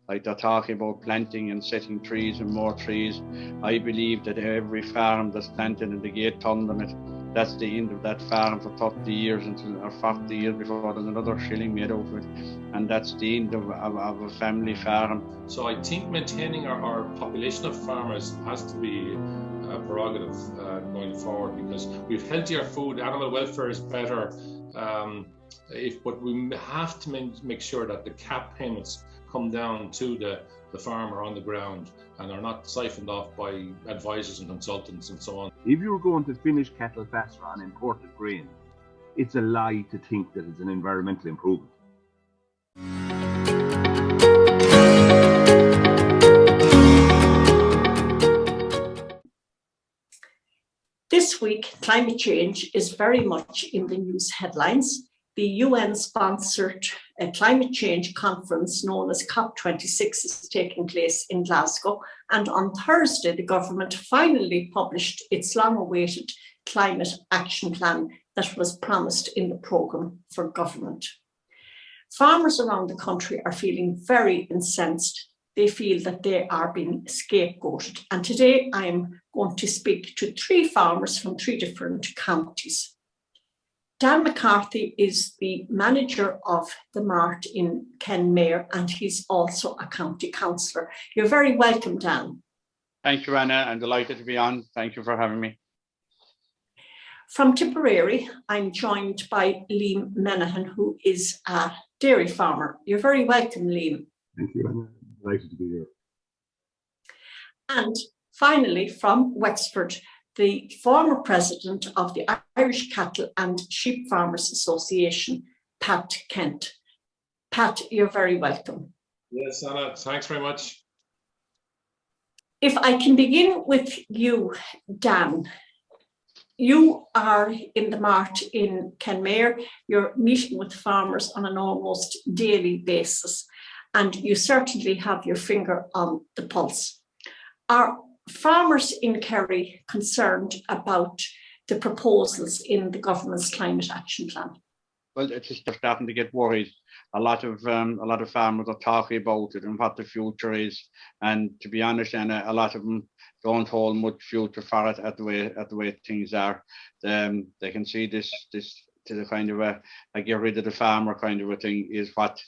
like they're talking about planting and setting trees and more trees. I believe that every farm that's planted in the gate turn limit, that's the end of that farm for 30 years or 40 years before there's another shilling made out of it. And that's the end of a family farm. So I think maintaining our population of farmers has to be a prerogative going forward, because we've healthier food, animal welfare is better, but we have to make sure that the cap payments come down to the farmer on the ground and are not siphoned off by advisors and consultants and so on. If you're going to finish cattle faster on imported grain, it's a lie to think that it's an environmental improvement. This week, climate change is very much in the news headlines. The UN-sponsored climate change conference known as COP26 is taking place in Glasgow. And on Thursday, the government finally published its long-awaited climate action plan that was promised in the programme for government. Farmers around the country are feeling very incensed. They feel that they are being scapegoated. And today I am going to speak to 3 farmers from 3 different counties. Dan McCarthy is the manager of the Mart in Kenmare, and he's also a county councillor. You're very welcome, Dan. Thank you, Anna. I'm delighted to be on. Thank you for having me. From Tipperary, I'm joined by Liam Minahan, who is a dairy farmer. You're very welcome, Liam. Thank you, Anna. Delighted to be here. And finally, from Wexford, the former president of the Irish Cattle and Sheep Farmers Association, Pat Kent. Pat, you're very welcome. Yes, Anna, thanks very much. If I can begin with you, Dan. You are in the Mart in Kenmare. You're meeting with farmers on an almost daily basis, and you certainly have your finger on the pulse. Are farmers in Kerry concerned about the proposals in the government's climate action plan? Well, it's just starting to get worried. A lot of farmers are talking about it and what the future is, and to be honest, and a lot of them don't hold much future for it at the way things are. They can see this to the kind of a get rid of the farmer kind of a thing is what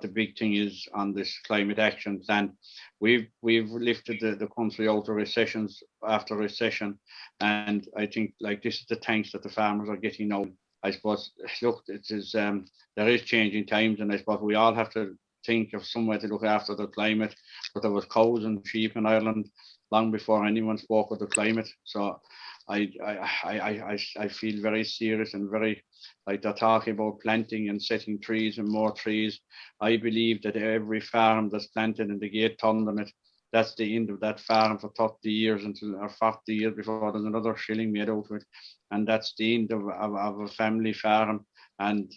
the big thing is on this climate action plan. We've lifted the country out of recessions after recession, and I think like this is the thanks that the farmers are getting now. I suppose, look, it is there is changing times, and I suppose we all have to think of some way to look after the climate. But there was cows and sheep in Ireland long before anyone spoke of the climate. So I feel very serious and very like they're talking about planting and setting trees and more trees. I believe that every farm that's planted in the gate turn limit, that's the end of that farm for 30 years or 40 years before there's another shilling made out of it. And that's the end of a family farm. And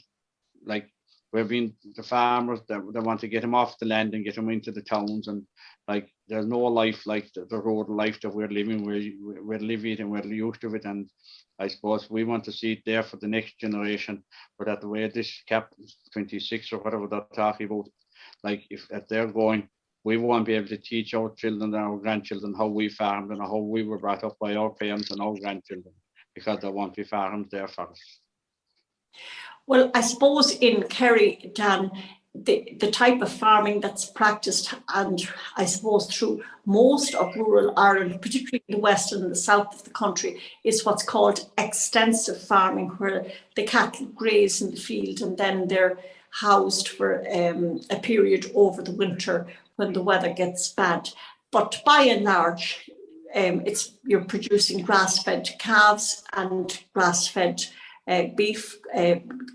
like we've been the farmers that want to get them off the land and get them into the towns, and like there's no life like the rural life that we're living. We're living it and we're used to it, and I suppose we want to see it there for the next generation. But at the way this cap 26 or whatever they're talking about, like if they're going, we won't be able to teach our children and our grandchildren how we farmed and how we were brought up by our parents and our grandchildren, because there won't be farms there for us. Well, I suppose in Kerry, Dan, the type of farming that's practiced, and I suppose through most of rural Ireland, particularly the west and the south of the country, is what's called extensive farming, where the cattle graze in the field and then they're housed for a period over the winter when the weather gets bad. But by and large, you're producing grass-fed calves and grass-fed beef.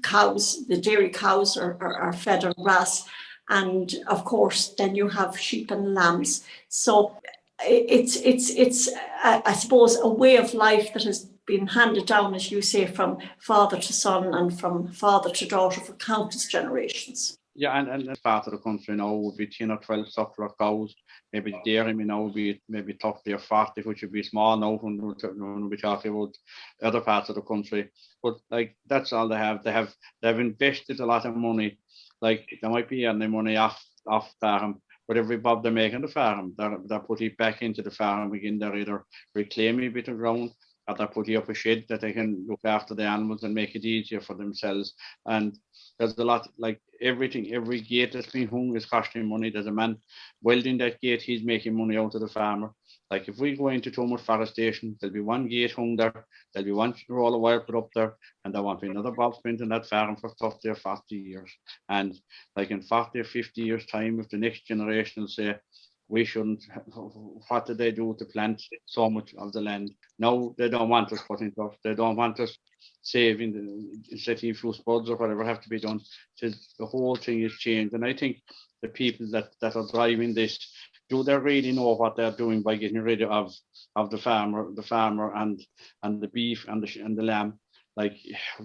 Cows, the dairy cows are fed on grass, and of course then you have sheep and lambs. So it's I suppose a way of life that has been handed down, as you say, from father to son and from father to daughter for countless generations. Yeah, and part of the country now would be 10 or 12 suckler cows. Maybe the dairy now would be maybe 30 or 40, which would be small now when we're talking about other parts of the country. But like that's all they have. They've invested a lot of money. Like they might be earning money off farm, with every bob they make on the farm, they're putting it back into the farm again. They're either reclaiming a bit of ground, or they're putting up a shed that they can look after the animals and make it easier for themselves. And there's a lot, like everything, every gate that's been hung is costing money. There's a man welding that gate, he's making money out of the farmer. Like if we go into too much forestation, there'll be one gate hung there, there'll be one roll of wire put up there, and there won't be another bob spent in that farm for 30 or 40 years. And like in 40 or 50 years' time, if the next generation will say, we shouldn't, what did they do to plant so much of the land? No, they don't want us putting stuff, they don't want us saving, setting a few spuds or whatever have to be done. The whole thing is changed. And I think the people that are driving this, do they really know what they're doing by getting rid of the farmer and the beef and the lamb? Like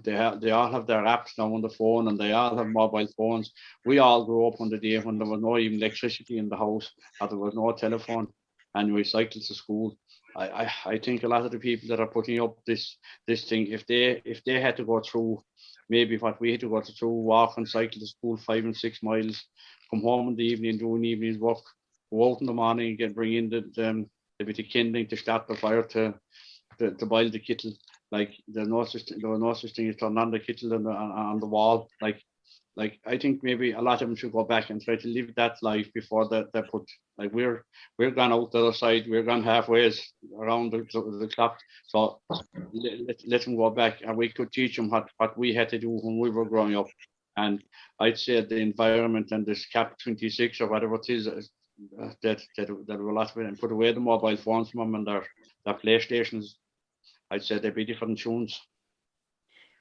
they all have their apps now on the phone, and they all have mobile phones. We all grew up on the day when there was no even electricity in the house, or there was no telephone, and we cycled to school. I think a lot of the people that are putting up this thing, if they had to go through maybe what we had to go through, walk and cycle to school 5 and 6 miles, come home in the evening, do an evening's work, go out in the morning and bring in the bit of kindling to start the fire to boil the kettle. Like there was no such thing as turning on the kettle on the wall. Like I think maybe a lot of them should go back and try to live that life before they put, like we're gone out the other side, we're gone halfway around the clock. So let them go back, and we could teach them what we had to do when we were growing up. And I'd say the environment and this CAP 26 or whatever it is, that were a lot of it, and put away the mobile phones from them and their PlayStations. I'd say they'd be different tunes.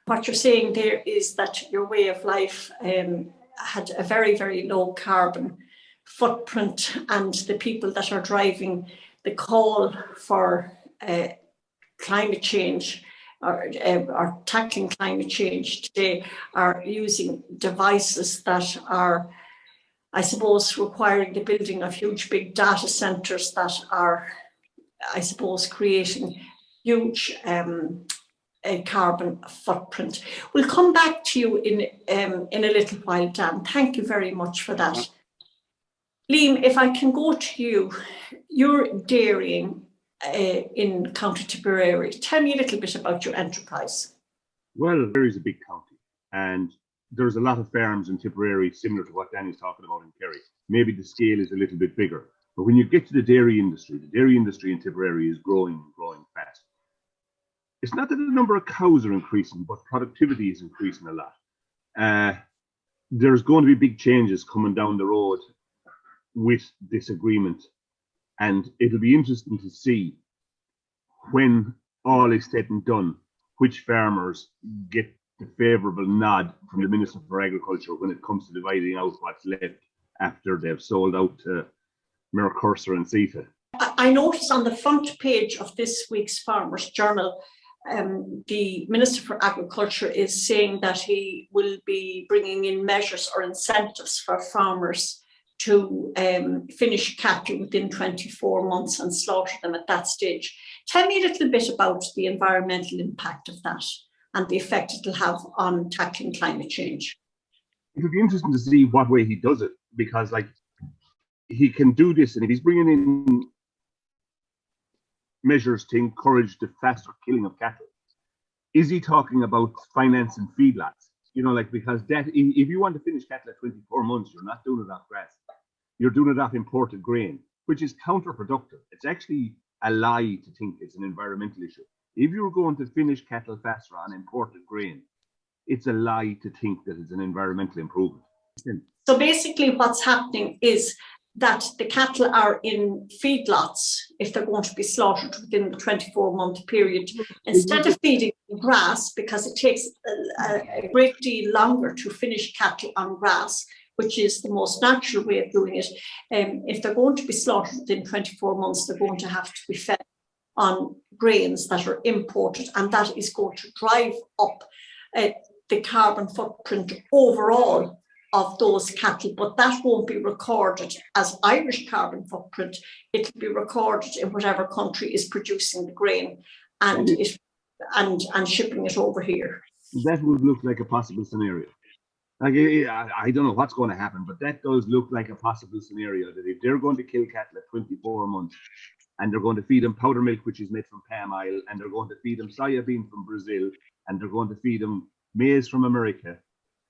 What you're saying there is that your way of life had a very, very low carbon footprint, and the people that are driving the call for climate change or tackling climate change today are using devices that are, I suppose, requiring the building of huge big data centres that are, I suppose, creating huge carbon footprint. We'll come back to you in a little while, Dan. Thank you very much for that. Liam, if I can go to you, you're dairying in County Tipperary. Tell me a little bit about your enterprise. Well, Tipperary is a big county, and there's a lot of farms in Tipperary similar to what Danny's talking about in Kerry. Maybe the scale is a little bit bigger, but when you get to the dairy industry in Tipperary is growing fast. It's not that the number of cows are increasing, but productivity is increasing a lot. There's going to be big changes coming down the road with this agreement, and it'll be interesting to see when all is said and done, which farmers get the favourable nod from the Minister for Agriculture when it comes to dividing out what's left after they've sold out to McCarthy and ICSA. I noticed on the front page of this week's Farmers Journal, the Minister for Agriculture is saying that he will be bringing in measures or incentives for farmers to finish cattle within 24 months and slaughter them at that stage. Tell me a little bit about the environmental impact of that and the effect it will have on tackling climate change. It'll be interesting to see what way he does it, because like he can do this, and if he's bringing in measures to encourage the faster killing of cattle, is he talking about financing feedlots? You know, like, because that, if you want to finish cattle at 24 months, you're not doing it off grass. You're doing it off imported grain, which is counterproductive. It's actually a lie to think it's an environmental issue. If you're going to finish cattle faster on imported grain, it's a lie to think that it's an environmental improvement. So basically what's happening is that the cattle are in feedlots if they're going to be slaughtered within the 24-month period. Instead of feeding grass, because it takes a great deal longer to finish cattle on grass, which is the most natural way of doing it, if they're going to be slaughtered within 24 months, they're going to have to be fed on grains that are imported, and that is going to drive up the carbon footprint overall of those cattle, but that won't be recorded as Irish carbon footprint. It'll be recorded in whatever country is producing the grain and shipping it over here. That would look like a possible scenario. Like, I don't know what's going to happen, but that does look like a possible scenario that if they're going to kill cattle at 24 months and they're going to feed them powder milk, which is made from palm oil, and they're going to feed them soybean from Brazil, and they're going to feed them maize from America,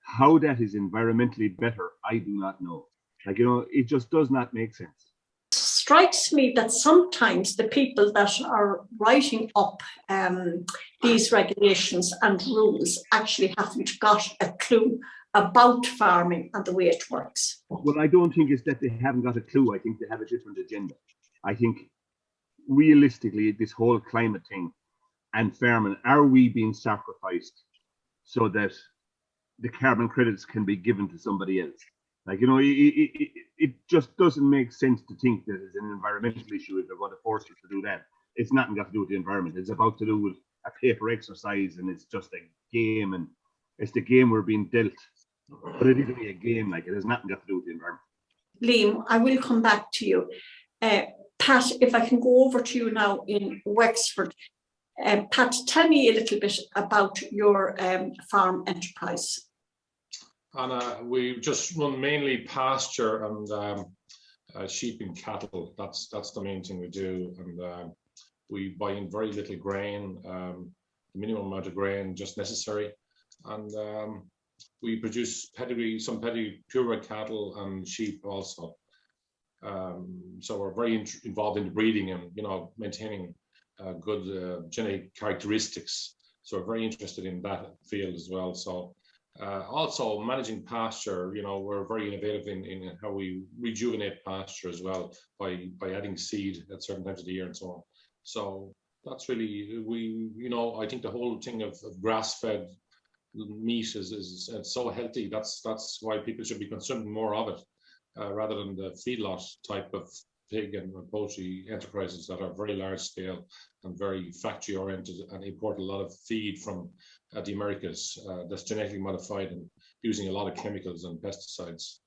how that is environmentally better, I do not know. Like, you know, it just does not make sense. Strikes me that sometimes the people that are writing up these regulations and rules actually haven't got a clue about farming and the way it works. Well, I don't think it's that they haven't got a clue. I think they have a different agenda. I think realistically, this whole climate thing and farming, are we being sacrificed so that the carbon credits can be given to somebody else? Like, you know, it just doesn't make sense to think that it's an environmental issue if they're going to force us to do that. It's nothing got to do with the environment. It's about to do with a paper exercise, and it's just a game, and it's the game we're being dealt. But it isn't a game, like, it has nothing got to do with the environment. Liam, I will come back to you. Pat, if I can go over to you now in Wexford. Pat, tell me a little bit about your farm enterprise. And we just run mainly pasture and sheep and cattle. That's the main thing we do. And we buy in very little grain, the minimum amount of grain just necessary. And we produce some pedigree purebred cattle and sheep also. So we're very involved in the breeding and, you know, maintaining good genetic characteristics. So we're very interested in that field as well. So also managing pasture, you know, we're very innovative in how we rejuvenate pasture as well by adding seed at certain times of the year and so on. So that's really, you know, I think the whole thing of grass-fed meat is so healthy. That's why people should be consuming more of it rather than the feedlot type of pig and poultry enterprises that are very large scale and very factory oriented and import a lot of feed from the Americas that's genetically modified and using a lot of chemicals and pesticides,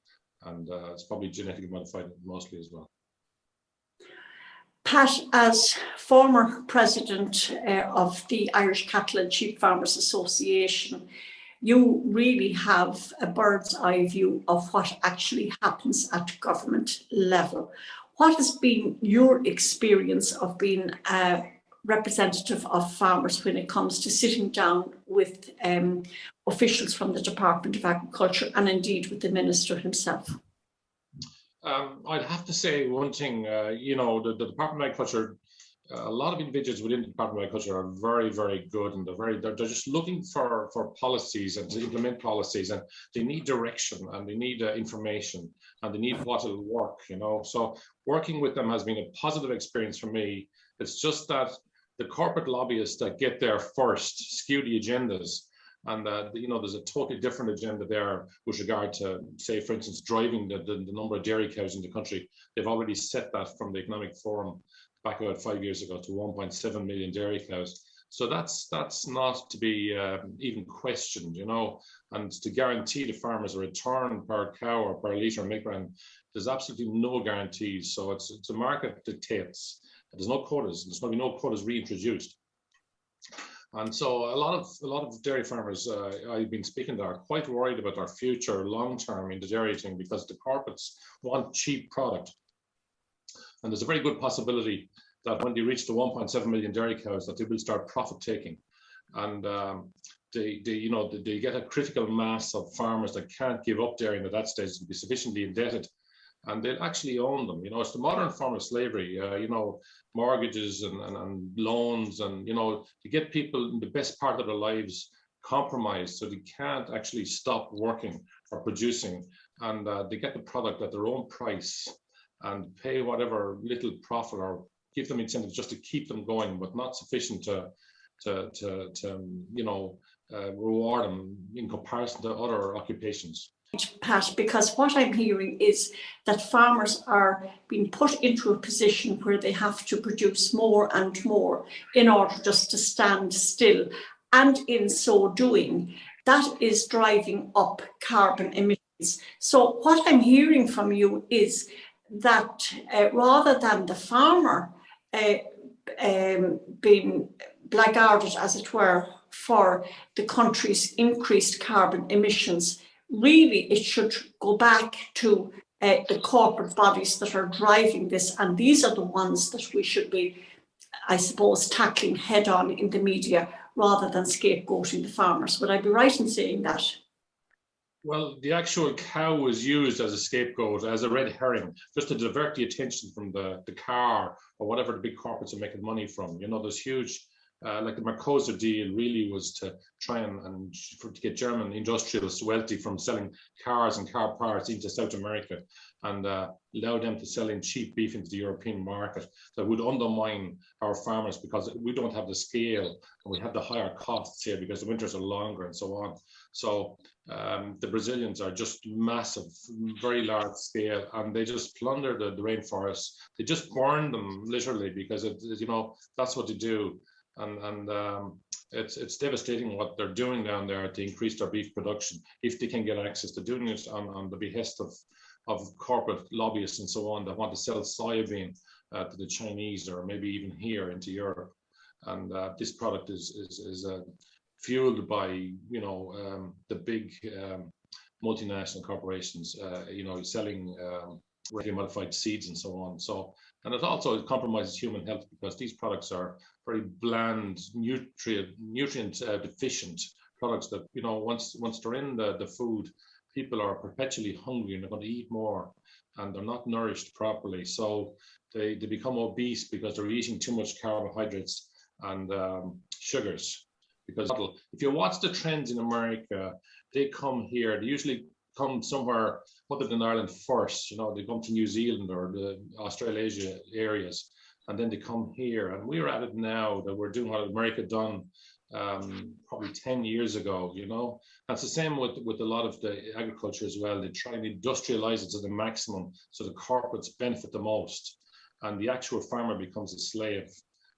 and it's probably genetically modified mostly as well. Pat, as former president of the Irish Cattle and Sheep Farmers Association, you really have a bird's eye view of what actually happens at government level. What has been your experience of being a representative of farmers when it comes to sitting down with officials from the Department of Agriculture and indeed with the Minister himself? I'd have to say one thing, you know, the Department of Agriculture, a lot of individuals within the Department of Agriculture are very, very good, and they're just looking for policies and to implement policies, and they need direction and they need information and they need what will work, you know. So working with them has been a positive experience for me. It's just that the corporate lobbyists that get there first skew the agendas. And you know, there's a totally different agenda there with regard to, say, for instance, driving the number of dairy cows in the country. They've already set that from the Economic Forum back about 5 years ago to 1.7 million dairy cows. So that's not to be even questioned, you know. And to guarantee the farmers a return per cow or per litre of milk brand, there's absolutely no guarantees. So it's a market dictates. There's no quotas. There's going to be no quotas reintroduced. And so a lot of dairy farmers I've been speaking to are quite worried about their future long term in the dairy thing, because the corporates want cheap product. And there's a very good possibility that when they reach the 1.7 million dairy cows, that they will start profit taking. And they get a critical mass of farmers that can't give up dairy at that stage to be sufficiently indebted, and they'll actually own them. You know, it's the modern form of slavery, you know, mortgages and loans, and, you know, to get people in the best part of their lives compromised so they can't actually stop working or producing, and they get the product at their own price and pay whatever little profit or give them incentives just to keep them going, but not sufficient to you know, reward them in comparison to other occupations. Pat, because what I'm hearing is that farmers are being put into a position where they have to produce more and more in order just to stand still. And in so doing, that is driving up carbon emissions. So what I'm hearing from you is that rather than the farmer being blackguarded, as it were, for the country's increased carbon emissions, really it should go back to the corporate bodies that are driving this, and these are the ones that we should be, I suppose, tackling head on in the media rather than scapegoating the farmers. Would I be right in saying that? Well, the actual cow was used as a scapegoat, as a red herring, just to divert the attention from the car or whatever the big corporates are making money from. You know, there's huge, like the McCarthy deal really was to try and to get German industrialists wealthy from selling cars and car parts into South America and allow them to sell in cheap beef into the European market. That would undermine our farmers because we don't have the scale and we have the higher costs here because the winters are longer and so on. So the Brazilians are just massive, very large scale, and they just plunder the rainforests. They just burn them literally because you know, that's what they do. And it's devastating what they're doing down there to increase their beef production if they can get access to doing it on the behest of corporate lobbyists and so on that want to sell soybean to the Chinese or maybe even here into Europe. And this product is fueled by, you know, the big multinational corporations, you know, selling genetically modified seeds and so on. So, and it also compromises human health because these products are very bland, nutrient deficient products that, you know, once they're in the food, people are perpetually hungry and they're going to eat more and they're not nourished properly. So they become obese because they're eating too much carbohydrates and sugars. Because if you watch the trends in America, they come here, they usually come somewhere other than Ireland first. You know, they come to New Zealand or the Australasia areas, and then they come here. And we're at it now that we're doing what America done probably 10 years ago, you know. That's the same with a lot of the agriculture as well. They try and industrialize it to the maximum so the corporates benefit the most, and the actual farmer becomes a slave.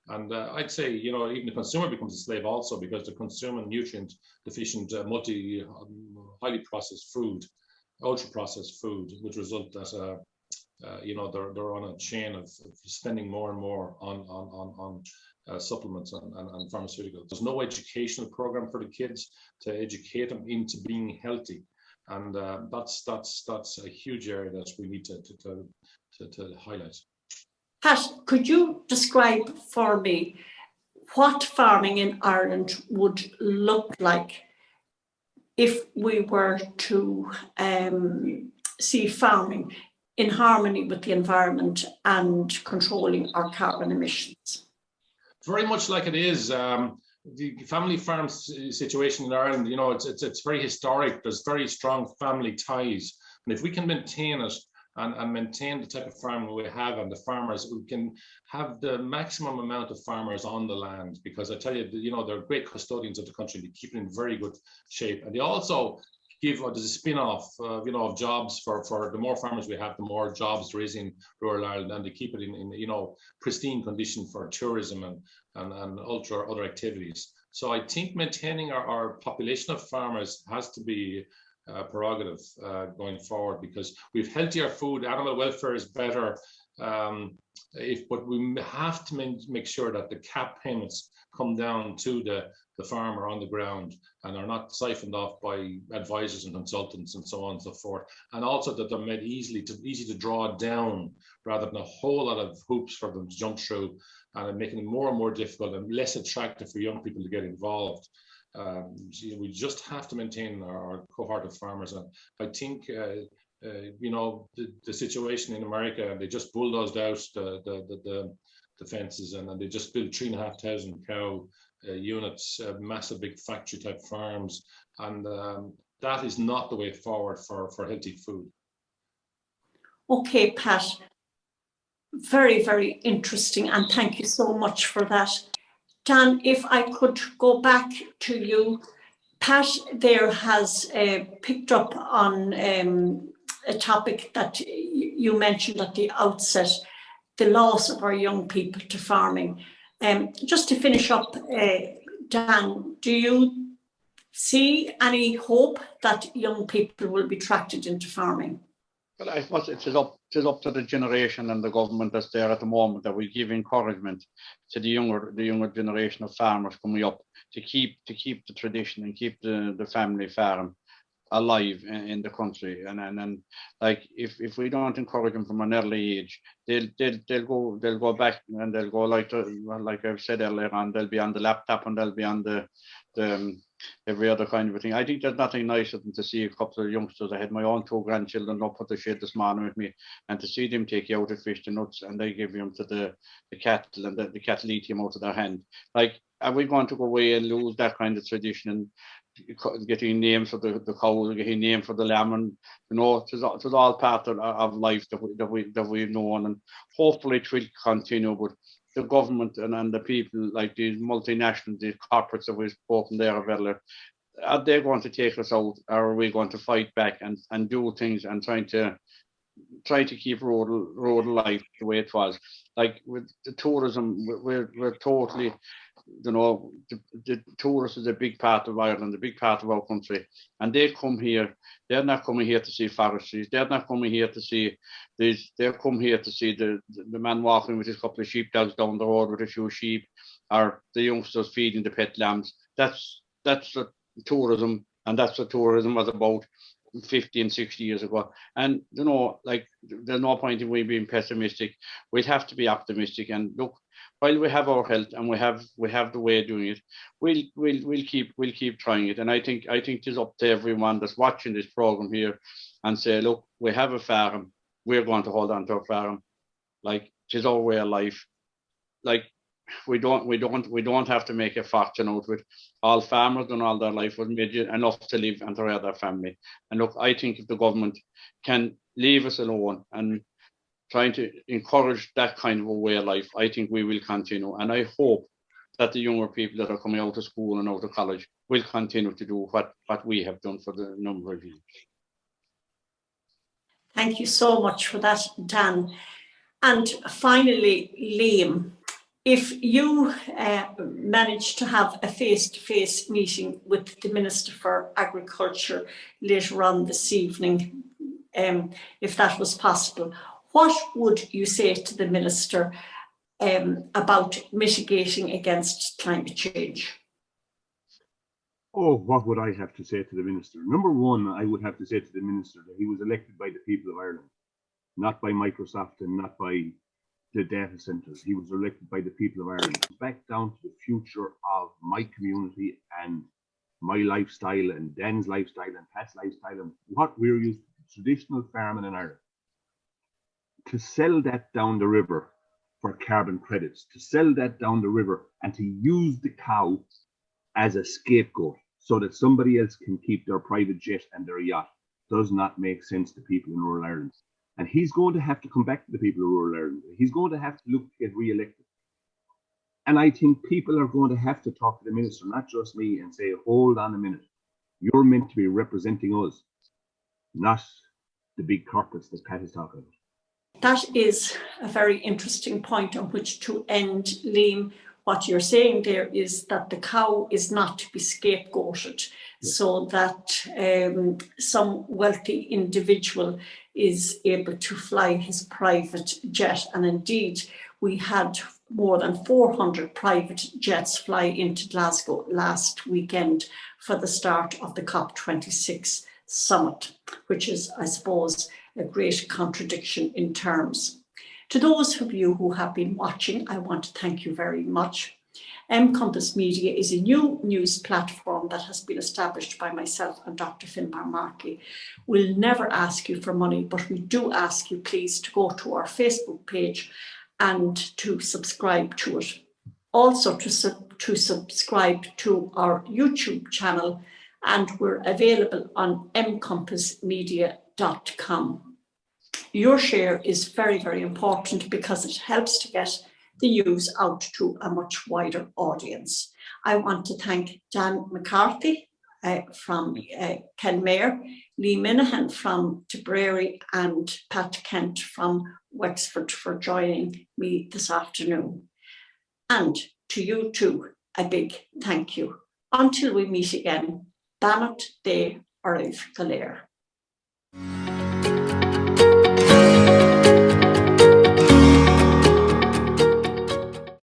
And I'd say, you know, even the consumer becomes a slave also because they're consuming nutrient deficient, highly processed food, ultra processed food, which result that, you know, they're on a chain of spending more and more on supplements and pharmaceuticals. There's no educational program for the kids to educate them into being healthy. And that's a huge area that we need to highlight. Pat, could you describe for me what farming in Ireland would look like if we were to see farming in harmony with the environment and controlling our carbon emissions? Very much like it is. The family farm situation in Ireland, you know, it's very historic. There's very strong family ties. And if we can maintain it, and maintain the type of farming we have and the farmers, we can have the maximum amount of farmers on the land, because I tell you, you know, they're great custodians of the country. They keep it in very good shape. And they also give, there's a spin-off, you know, of jobs for the more farmers we have, the more jobs there is in rural Ireland, and they keep it in you know, pristine condition for tourism and other activities. So I think maintaining our population of farmers has to be prerogative going forward, because we've healthier food, animal welfare is better, but we have to make sure that the cap payments come down to the farmer on the ground and are not siphoned off by advisors and consultants and so on and so forth, and also that they're made easy to draw down rather than a whole lot of hoops for them to jump through, and making it more and more difficult and less attractive for young people to get involved. We just have to maintain our cohort of farmers, and I think you know, the situation in America, they just bulldozed out the fences, and they just built 3,500 cow units, massive big factory type farms, and that is not the way forward for healthy food. Okay, Pat, very, very interesting, and thank you so much for that. Dan, if I could go back to you, Pat there has picked up on a topic that you mentioned at the outset, the loss of our young people to farming. Just to finish up, Dan, do you see any hope that young people will be attracted into farming? Well, I suppose it is up to the generation and the government that's there at the moment that we give encouragement to the younger generation of farmers coming up to keep the tradition and keep the family farm, alive in the country, and like if we don't encourage them from an early age, they'll go back, and they'll go like I've said earlier on, they'll be on the laptop, and they'll be on the every other kind of a thing. I think there's nothing nicer than to see a couple of youngsters. I had my own 2 grandchildren up at the shed this morning with me, and to see them take you out to fish the nuts, and they give them to the cattle, and the cattle eat them out of their hand. Like, are we going to go away and lose that kind of tradition, and getting names for the cows, getting names for the lamb, and it's all part of life that we've known, and hopefully it will continue. But the government and the people, like these multinational, these corporates that we've spoken there of earlier, are they going to take us out, or are we going to fight back and do things and try to keep rural life the way it was? Like with the tourism, we're totally, the tourists is a big part of Ireland, a big part of our country, and they come here. They're not coming here to see forestries. They're not coming here to see these. They're come here to see the man walking with his couple of sheepdogs down the road with a few sheep, or the youngsters feeding the pet lambs. That's the tourism, and that's what tourism was about 50 and 60 years ago. And like, there's no point in we being pessimistic. We'd have to be optimistic. And look, while we have our health and we have the way of doing it, we'll keep trying it. And I think it's up to everyone that's watching this program here and say, look, we have a farm. We're going to hold on to our farm. Like, it's our way of life. Like, we don't have to make a fortune out of it. All farmers done all their life was made enough to live and to raise their family. And look, I think if the government can leave us alone and trying to encourage that kind of a way of life, I think we will continue. And I hope that the younger people that are coming out of school and out of college will continue to do what we have done for the number of years. Thank you so much for that, Dan. And finally, Liam, if you manage to have a face-to-face meeting with the Minister for Agriculture later on this evening, if that was possible, what would you say to the Minister about mitigating against climate change? Oh, what would I have to say to the Minister? Number one, I would have to say to the Minister that he was elected by the people of Ireland, not by Microsoft and not by the data centres. He was elected by the people of Ireland. Back down to the future of my community and my lifestyle and Dan's lifestyle and Pat's lifestyle and what we're used to, traditional farming in Ireland. To sell that down the river for carbon credits, to sell that down the river and to use the cow as a scapegoat so that somebody else can keep their private jet and their yacht does not make sense to people in rural Ireland. And he's going to have to come back to the people of rural Ireland. He's going to have to look to get re-elected. And I think people are going to have to talk to the Minister, not just me, and say, hold on a minute. You're meant to be representing us, not the big corporates that Pat is talking about. That is a very interesting point on which to end, Liam. What you're saying there is that the cow is not to be scapegoated, so that some wealthy individual is able to fly his private jet. And indeed, we had more than 400 private jets fly into Glasgow last weekend for the start of the COP26 summit, which is, I suppose, a great contradiction in terms. To those of you who have been watching, I want to thank you very much. Compass Media is a new news platform that has been established by myself and Dr. Finbar Markey. We'll never ask you for money, but we do ask you please to go to our Facebook page and to subscribe to it. Also to subscribe to our YouTube channel, and we're available on mcompassmedia.com. Your share is very, very important because it helps to get the news out to a much wider audience. I want to thank Dan McCarthy from Kenmare, Lee Minahan from Tipperary, and Pat Kent from Wexford for joining me this afternoon. And to you too, a big thank you. Until we meet again, Banat de Cllr.